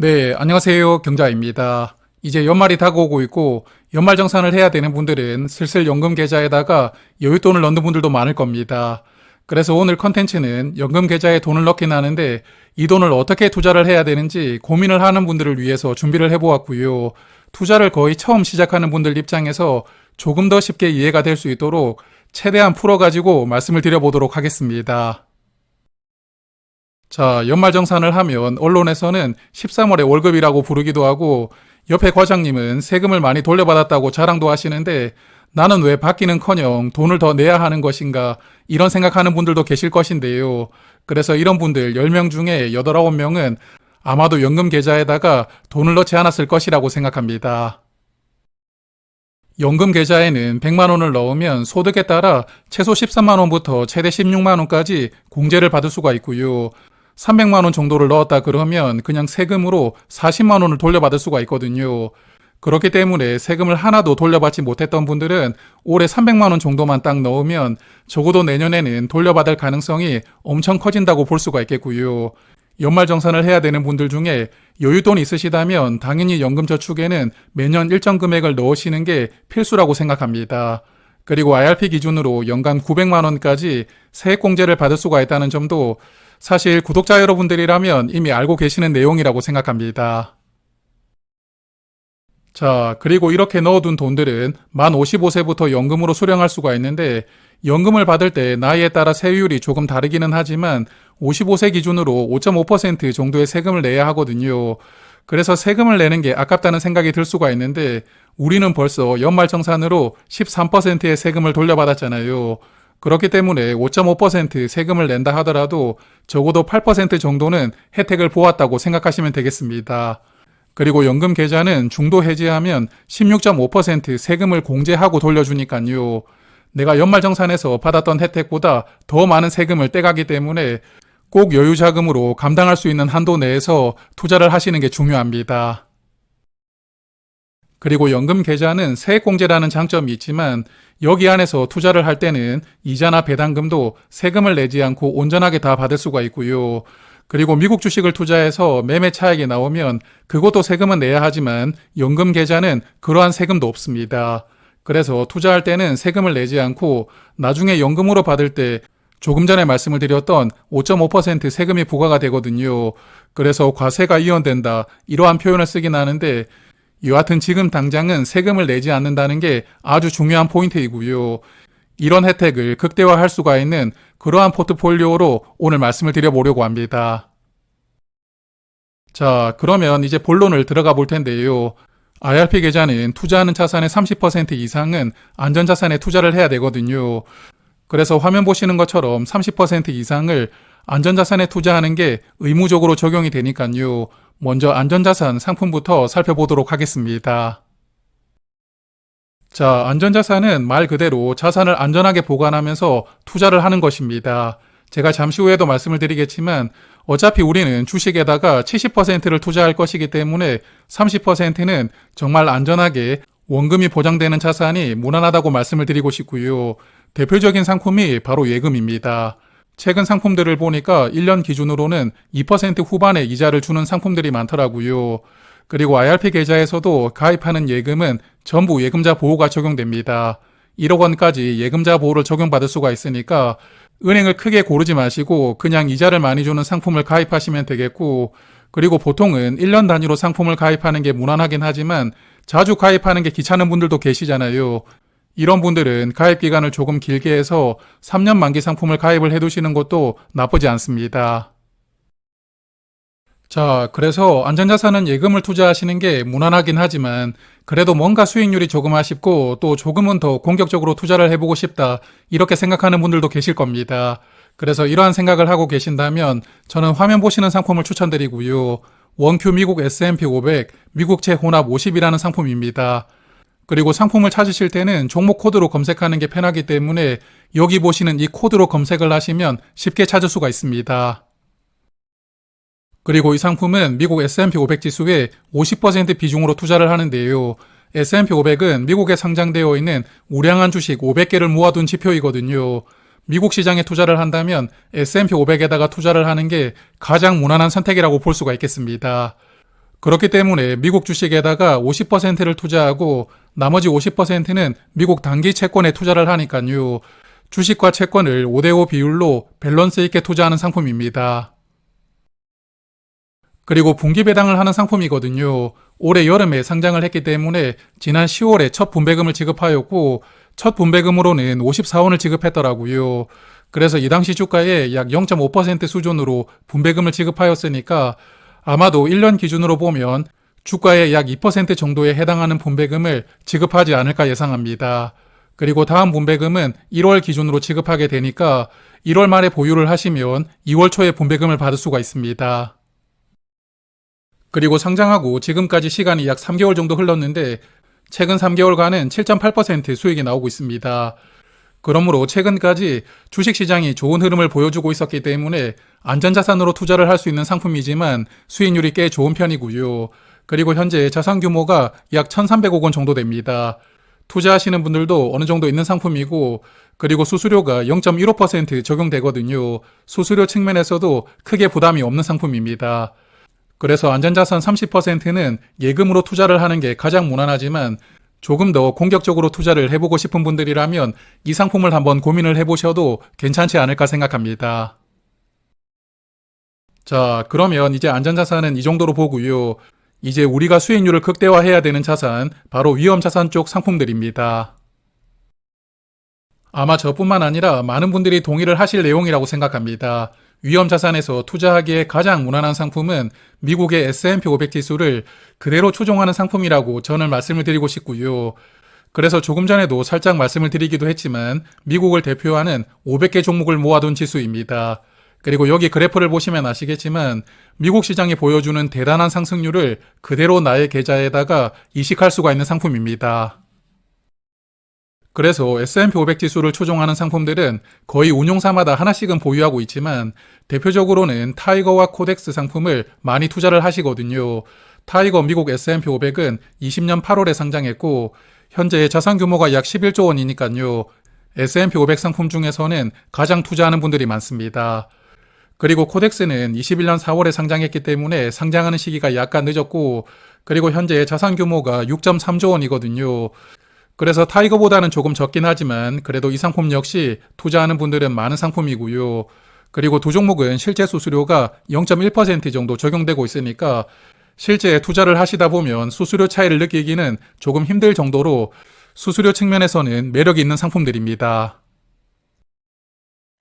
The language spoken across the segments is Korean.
네, 안녕하세요. 경자입니다. 이제 연말이 다가오고 있고 연말정산을 해야 되는 분들은 슬슬 연금 계좌에다가 여윳돈을 넣는 분들도 많을 겁니다. 그래서 오늘 컨텐츠는 연금 계좌에 돈을 넣긴 하는데 이 돈을 어떻게 투자를 해야 되는지 고민을 하는 분들을 위해서 준비를 해보았고요. 투자를 거의 처음 시작하는 분들 입장에서 조금 더 쉽게 이해가 될 수 있도록 최대한 풀어가지고 말씀을 드려보도록 하겠습니다. 자, 연말정산을 하면 언론에서는 13월의 월급이라고 부르기도 하고 옆에 과장님은 세금을 많이 돌려받았다고 자랑도 하시는데 나는 왜 받기는커녕 돈을 더 내야 하는 것인가 이런 생각하는 분들도 계실 것인데요. 그래서 이런 분들 10명 중에 8, 9명은 아마도 연금 계좌에다가 돈을 넣지 않았을 것이라고 생각합니다. 연금 계좌에는 100만 원을 넣으면 소득에 따라 최소 13만 원부터 최대 16만 원까지 공제를 받을 수가 있고요. 300만 원 정도를 넣었다 그러면 그냥 세금으로 40만 원을 돌려받을 수가 있거든요. 그렇기 때문에 세금을 하나도 돌려받지 못했던 분들은 올해 300만 원 정도만 딱 넣으면 적어도 내년에는 돌려받을 가능성이 엄청 커진다고 볼 수가 있겠고요. 연말정산을 해야 되는 분들 중에 여윳돈이 있으시다면 당연히 연금저축에는 매년 일정 금액을 넣으시는 게 필수라고 생각합니다. 그리고 IRP 기준으로 연간 900만 원까지 세액공제를 받을 수가 있다는 점도 사실 구독자 여러분들이라면 이미 알고 계시는 내용이라고 생각합니다. 자, 그리고 이렇게 넣어둔 돈들은 만 55세부터 연금으로 수령할 수가 있는데 연금을 받을 때 나이에 따라 세율이 조금 다르기는 하지만 55세 기준으로 5.5% 정도의 세금을 내야 하거든요. 그래서 세금을 내는 게 아깝다는 생각이 들 수가 있는데 우리는 벌써 연말정산으로 13%의 세금을 돌려받았잖아요. 그렇기 때문에 5.5% 세금을 낸다 하더라도 적어도 8% 정도는 혜택을 보았다고 생각하시면 되겠습니다. 그리고 연금 계좌는 중도 해지하면 16.5% 세금을 공제하고 돌려주니까요. 내가 연말정산에서 받았던 혜택보다 더 많은 세금을 떼가기 때문에 꼭 여유자금으로 감당할 수 있는 한도 내에서 투자를 하시는 게 중요합니다. 그리고 연금 계좌는 세액공제라는 장점이 있지만 여기 안에서 투자를 할 때는 이자나 배당금도 세금을 내지 않고 온전하게 다 받을 수가 있고요. 그리고 미국 주식을 투자해서 매매 차익이 나오면 그것도 세금은 내야 하지만 연금 계좌는 그러한 세금도 없습니다. 그래서 투자할 때는 세금을 내지 않고 나중에 연금으로 받을 때 조금 전에 말씀을 드렸던 5.5% 세금이 부과가 되거든요. 그래서 과세가 이연된다 이러한 표현을 쓰긴 하는데 여하튼 지금 당장은 세금을 내지 않는다는 게 아주 중요한 포인트이고요. 이런 혜택을 극대화할 수가 있는 그러한 포트폴리오로 오늘 말씀을 드려보려고 합니다. 자, 그러면 이제 본론을 들어가 볼 텐데요. IRP 계좌는 투자하는 자산의 30% 이상은 안전자산에 투자를 해야 되거든요. 그래서 화면 보시는 것처럼 30% 이상을 안전자산에 투자하는 게 의무적으로 적용이 되니까요. 먼저 안전자산 상품부터 살펴보도록 하겠습니다. 자, 안전자산은 말 그대로 자산을 안전하게 보관하면서 투자를 하는 것입니다. 제가 잠시 후에도 말씀을 드리겠지만 어차피 우리는 주식에다가 70%를 투자할 것이기 때문에 30%는 정말 안전하게 원금이 보장되는 자산이 무난하다고 말씀을 드리고 싶고요. 대표적인 상품이 바로 예금입니다. 최근 상품들을 보니까 1년 기준으로는 2% 후반의 이자를 주는 상품들이 많더라고요. 그리고 IRP 계좌에서도 가입하는 예금은 전부 예금자 보호가 적용됩니다. 1억 원까지 예금자 보호를 적용받을 수가 있으니까 은행을 크게 고르지 마시고 그냥 이자를 많이 주는 상품을 가입하시면 되겠고, 그리고 보통은 1년 단위로 상품을 가입하는 게 무난하긴 하지만 자주 가입하는 게 귀찮은 분들도 계시잖아요. 이런 분들은 가입 기간을 조금 길게 해서 3년 만기 상품을 가입을 해두시는 것도 나쁘지 않습니다. 자, 그래서 안전자산은 예금을 투자하시는 게 무난하긴 하지만 그래도 뭔가 수익률이 조금 아쉽고 또 조금은 더 공격적으로 투자를 해보고 싶다 이렇게 생각하는 분들도 계실 겁니다. 그래서 이러한 생각을 하고 계신다면 저는 화면 보시는 상품을 추천드리고요. 원큐 미국 S&P 500 미국채 혼합 50이라는 상품입니다. 그리고 상품을 찾으실 때는 종목 코드로 검색하는 게 편하기 때문에 여기 보시는 이 코드로 검색을 하시면 쉽게 찾을 수가 있습니다. 그리고 이 상품은 미국 S&P 500 지수의 50% 비중으로 투자를 하는데요. S&P 500은 미국에 상장되어 있는 우량한 주식 500개를 모아둔 지표이거든요. 미국 시장에 투자를 한다면 S&P 500에다가 투자를 하는 게 가장 무난한 선택이라고 볼 수가 있겠습니다. 그렇기 때문에 미국 주식에다가 50%를 투자하고 나머지 50%는 미국 단기 채권에 투자를 하니까요. 주식과 채권을 5대5 비율로 밸런스 있게 투자하는 상품입니다. 그리고 분기 배당을 하는 상품이거든요. 올해 여름에 상장을 했기 때문에 지난 10월에 첫 분배금을 지급하였고 첫 분배금으로는 54원을 지급했더라고요. 그래서 이 당시 주가의 약 0.5% 수준으로 분배금을 지급하였으니까 아마도 1년 기준으로 보면 주가의 약 2% 정도에 해당하는 분배금을 지급하지 않을까 예상합니다. 그리고 다음 분배금은 1월 기준으로 지급하게 되니까 1월 말에 보유를 하시면 2월 초에 분배금을 받을 수가 있습니다. 그리고 상장하고 지금까지 시간이 약 3개월 정도 흘렀는데 최근 3개월간은 7.8% 수익이 나오고 있습니다. 그러므로 최근까지 주식시장이 좋은 흐름을 보여주고 있었기 때문에 안전자산으로 투자를 할 수 있는 상품이지만 수익률이 꽤 좋은 편이고요. 그리고 현재 자산 규모가 약 1,300억 원 정도 됩니다. 투자하시는 분들도 어느 정도 있는 상품이고 그리고 수수료가 0.15% 적용되거든요. 수수료 측면에서도 크게 부담이 없는 상품입니다. 그래서 안전자산 30%는 예금으로 투자를 하는 게 가장 무난하지만 조금 더 공격적으로 투자를 해보고 싶은 분들이라면 이 상품을 한번 고민을 해보셔도 괜찮지 않을까 생각합니다. 자, 그러면 이제 안전자산은 이 정도로 보고요. 이제 우리가 수익률을 극대화해야 되는 자산, 바로 위험자산 쪽 상품들입니다. 아마 저뿐만 아니라 많은 분들이 동의를 하실 내용이라고 생각합니다. 위험자산에서 투자하기에 가장 무난한 상품은 미국의 S&P 500 지수를 그대로 추종하는 상품이라고 저는 말씀을 드리고 싶고요. 그래서 조금 전에도 살짝 말씀을 드리기도 했지만 미국을 대표하는 500개 종목을 모아둔 지수입니다. 그리고 여기 그래프를 보시면 아시겠지만 미국 시장이 보여주는 대단한 상승률을 그대로 나의 계좌에다가 이식할 수가 있는 상품입니다. 그래서 S&P 500 지수를 추종하는 상품들은 거의 운용사마다 하나씩은 보유하고 있지만 대표적으로는 타이거와 코덱스 상품을 많이 투자를 하시거든요. 타이거 미국 S&P 500은 20년 8월에 상장했고 현재 자산 규모가 약 11조 원이니까요. S&P 500 상품 중에서는 가장 투자하는 분들이 많습니다. 그리고 코덱스는 21년 4월에 상장했기 때문에 상장하는 시기가 약간 늦었고 그리고 현재 자산 규모가 6.3조 원이거든요. 그래서 타이거보다는 조금 적긴 하지만 그래도 이 상품 역시 투자하는 분들은 많은 상품이고요. 그리고 두 종목은 실제 수수료가 0.1% 정도 적용되고 있으니까 실제 투자를 하시다 보면 수수료 차이를 느끼기는 조금 힘들 정도로 수수료 측면에서는 매력이 있는 상품들입니다.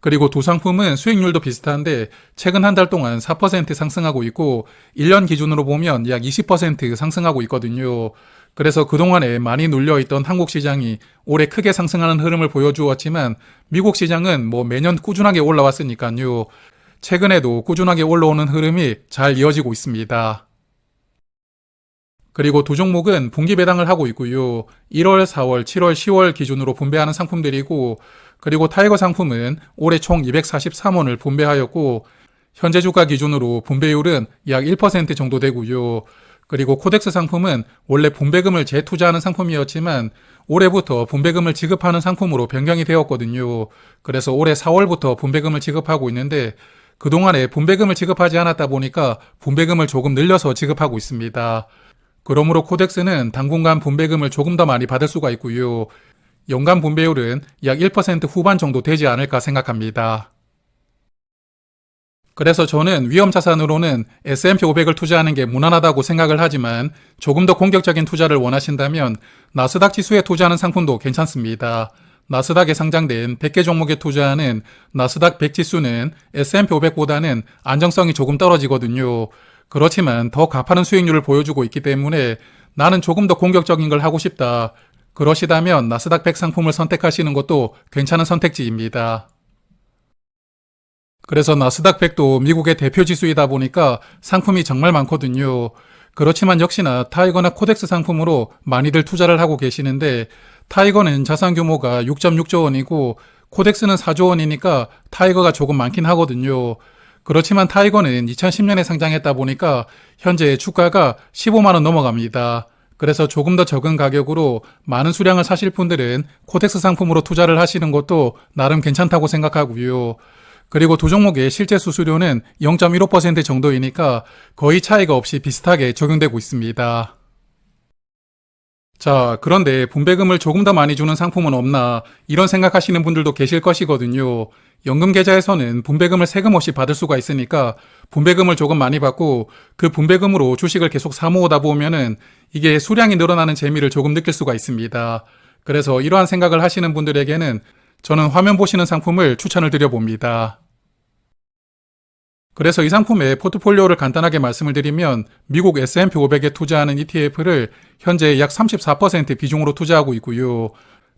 그리고 두 상품은 수익률도 비슷한데 최근 한 달 동안 4% 상승하고 있고 1년 기준으로 보면 약 20% 상승하고 있거든요. 그래서 그동안에 많이 눌려있던 한국 시장이 올해 크게 상승하는 흐름을 보여주었지만 미국 시장은 매년 꾸준하게 올라왔으니까요. 최근에도 꾸준하게 올라오는 흐름이 잘 이어지고 있습니다. 그리고 두 종목은 분기 배당을 하고 있고요. 1월, 4월, 7월, 10월 기준으로 분배하는 상품들이고 그리고 타이거 상품은 올해 총 243원을 분배하였고 현재 주가 기준으로 분배율은 약 1% 정도 되고요. 그리고 코덱스 상품은 원래 분배금을 재투자하는 상품이었지만 올해부터 분배금을 지급하는 상품으로 변경이 되었거든요. 그래서 올해 4월부터 분배금을 지급하고 있는데 그동안에 분배금을 지급하지 않았다 보니까 분배금을 조금 늘려서 지급하고 있습니다. 그러므로 코덱스는 당분간 분배금을 조금 더 많이 받을 수가 있고요. 연간 분배율은 약 1% 후반 정도 되지 않을까 생각합니다. 그래서 저는 위험자산으로는 S&P 500을 투자하는 게 무난하다고 생각을 하지만 조금 더 공격적인 투자를 원하신다면 나스닥 지수에 투자하는 상품도 괜찮습니다. 나스닥에 상장된 100개 종목에 투자하는 나스닥 100 지수는 S&P 500보다는 안정성이 조금 떨어지거든요. 그렇지만 더 가파른 수익률을 보여주고 있기 때문에 나는 조금 더 공격적인 걸 하고 싶다. 그러시다면 나스닥 100 상품을 선택하시는 것도 괜찮은 선택지입니다. 그래서 나스닥 100도 미국의 대표 지수이다 보니까 상품이 정말 많거든요. 그렇지만 역시나 타이거나 코덱스 상품으로 많이들 투자를 하고 계시는데 타이거는 자산 규모가 6.6조 원이고 코덱스는 4조 원이니까 타이거가 조금 많긴 하거든요. 그렇지만 타이거는 2010년에 상장했다 보니까 현재 주가가 15만 원 넘어갑니다. 그래서 조금 더 적은 가격으로 많은 수량을 사실 분들은 코덱스 상품으로 투자를 하시는 것도 나름 괜찮다고 생각하고요. 그리고 두 종목의 실제 수수료는 0.15% 정도이니까 거의 차이가 없이 비슷하게 적용되고 있습니다. 자, 그런데 분배금을 조금 더 많이 주는 상품은 없나 이런 생각하시는 분들도 계실 것이거든요. 연금계좌에서는 분배금을 세금 없이 받을 수가 있으니까 분배금을 조금 많이 받고 그 분배금으로 주식을 계속 사모으다 보면은 이게 수량이 늘어나는 재미를 조금 느낄 수가 있습니다. 그래서 이러한 생각을 하시는 분들에게는 저는 화면 보시는 상품을 추천을 드려봅니다. 그래서 이 상품의 포트폴리오를 간단하게 말씀을 드리면 미국 S&P 500에 투자하는 ETF를 현재 약 34% 비중으로 투자하고 있고요.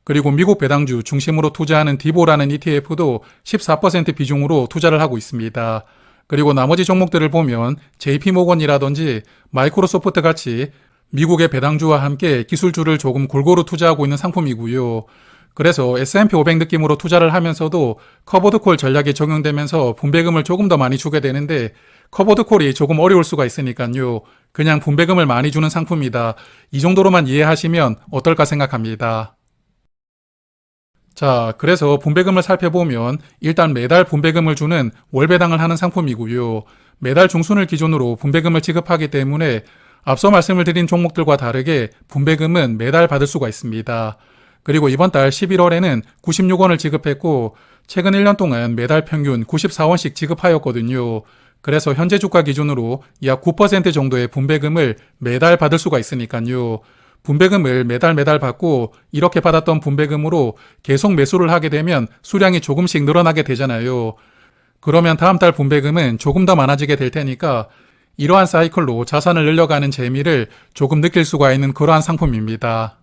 그리고 미국 배당주 중심으로 투자하는 디보라는 ETF도 14% 비중으로 투자를 하고 있습니다. 그리고 나머지 종목들을 보면 JP모건이라든지 마이크로소프트 같이 미국의 배당주와 함께 기술주를 조금 골고루 투자하고 있는 상품이고요. 그래서 S&P 500 느낌으로 투자를 하면서도 커버드콜 전략이 적용되면서 분배금을 조금 더 많이 주게 되는데 커버드콜이 조금 어려울 수가 있으니까요. 그냥 분배금을 많이 주는 상품이다. 이 정도로만 이해하시면 어떨까 생각합니다. 자, 그래서 분배금을 살펴보면 일단 매달 분배금을 주는 월배당을 하는 상품이고요. 매달 중순을 기준으로 분배금을 지급하기 때문에 앞서 말씀을 드린 종목들과 다르게 분배금은 매달 받을 수가 있습니다. 그리고 이번 달 11월에는 96원을 지급했고 최근 1년 동안 매달 평균 94원씩 지급하였거든요. 그래서 현재 주가 기준으로 약 9% 정도의 분배금을 매달 받을 수가 있으니까요. 분배금을 매달 받고 이렇게 받았던 분배금으로 계속 매수를 하게 되면 수량이 조금씩 늘어나게 되잖아요. 그러면 다음 달 분배금은 조금 더 많아지게 될 테니까 이러한 사이클로 자산을 늘려가는 재미를 조금 느낄 수가 있는 그러한 상품입니다.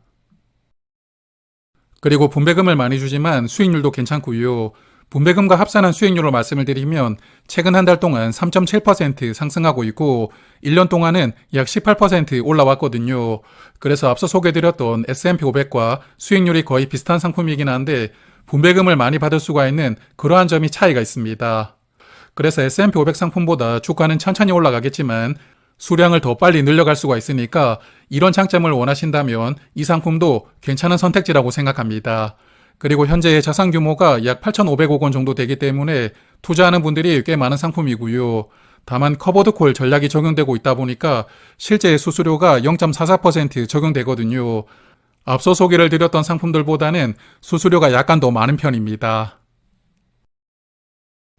그리고 분배금을 많이 주지만 수익률도 괜찮고요. 분배금과 합산한 수익률로 말씀을 드리면 최근 한 달 동안 3.7% 상승하고 있고 1년 동안은 약 18% 올라왔거든요. 그래서 앞서 소개드렸던 S&P 500과 수익률이 거의 비슷한 상품이긴 한데 분배금을 많이 받을 수가 있는 그러한 점이 차이가 있습니다. 그래서 S&P 500 상품보다 주가는 천천히 올라가겠지만 수량을 더 빨리 늘려갈 수가 있으니까 이런 장점을 원하신다면 이 상품도 괜찮은 선택지라고 생각합니다. 그리고 현재의 자산 규모가 약 8,500억 원 정도 되기 때문에 투자하는 분들이 꽤 많은 상품이고요. 다만 커버드콜 전략이 적용되고 있다 보니까 실제 수수료가 0.44% 적용되거든요. 앞서 소개를 드렸던 상품들보다는 수수료가 약간 더 많은 편입니다.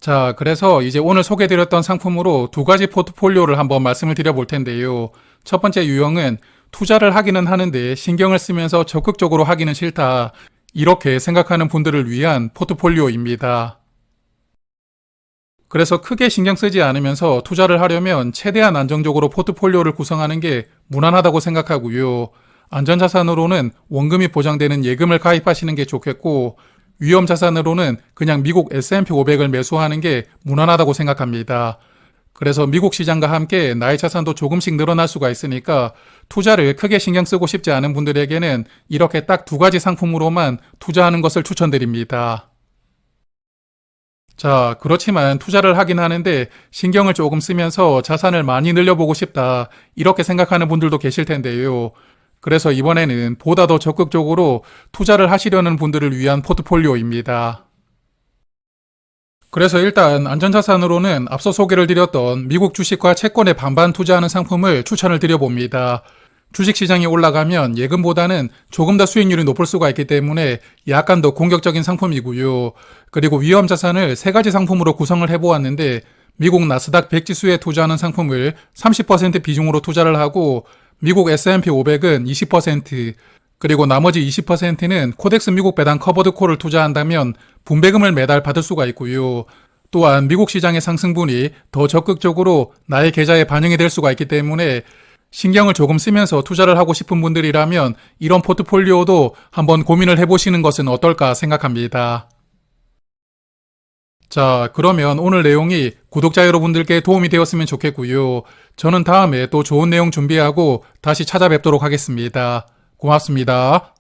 자, 그래서 이제 오늘 소개드렸던 상품으로 두 가지 포트폴리오를 한번 말씀을 드려볼 텐데요. 첫 번째 유형은 투자를 하기는 하는데 신경을 쓰면서 적극적으로 하기는 싫다. 이렇게 생각하는 분들을 위한 포트폴리오입니다. 그래서 크게 신경 쓰지 않으면서 투자를 하려면 최대한 안정적으로 포트폴리오를 구성하는 게 무난하다고 생각하고요. 안전자산으로는 원금이 보장되는 예금을 가입하시는 게 좋겠고 위험자산으로는 그냥 미국 S&P 500을 매수하는 게 무난하다고 생각합니다. 그래서 미국 시장과 함께 나의 자산도 조금씩 늘어날 수가 있으니까 투자를 크게 신경 쓰고 싶지 않은 분들에게는 이렇게 딱 두 가지 상품으로만 투자하는 것을 추천드립니다. 자, 그렇지만 투자를 하긴 하는데 신경을 조금 쓰면서 자산을 많이 늘려보고 싶다. 이렇게 생각하는 분들도 계실 텐데요. 그래서 이번에는 보다 더 적극적으로 투자를 하시려는 분들을 위한 포트폴리오입니다. 그래서 일단 안전자산으로는 앞서 소개를 드렸던 미국 주식과 채권에 반반 투자하는 상품을 추천을 드려봅니다. 주식시장이 올라가면 예금보다는 조금 더 수익률이 높을 수가 있기 때문에 약간 더 공격적인 상품이고요. 그리고 위험자산을 세 가지 상품으로 구성을 해보았는데 미국 나스닥 100지수에 투자하는 상품을 30% 비중으로 투자를 하고 미국 S&P 500은 20%, 그리고 나머지 20%는 코덱스 미국 배당 커버드콜을 투자한다면 분배금을 매달 받을 수가 있고요. 또한 미국 시장의 상승분이 더 적극적으로 나의 계좌에 반영이 될 수가 있기 때문에 신경을 조금 쓰면서 투자를 하고 싶은 분들이라면 이런 포트폴리오도 한번 고민을 해보시는 것은 어떨까 생각합니다. 자, 그러면 오늘 내용이 구독자 여러분들께 도움이 되었으면 좋겠고요. 저는 다음에 또 좋은 내용 준비하고 다시 찾아뵙도록 하겠습니다. 고맙습니다.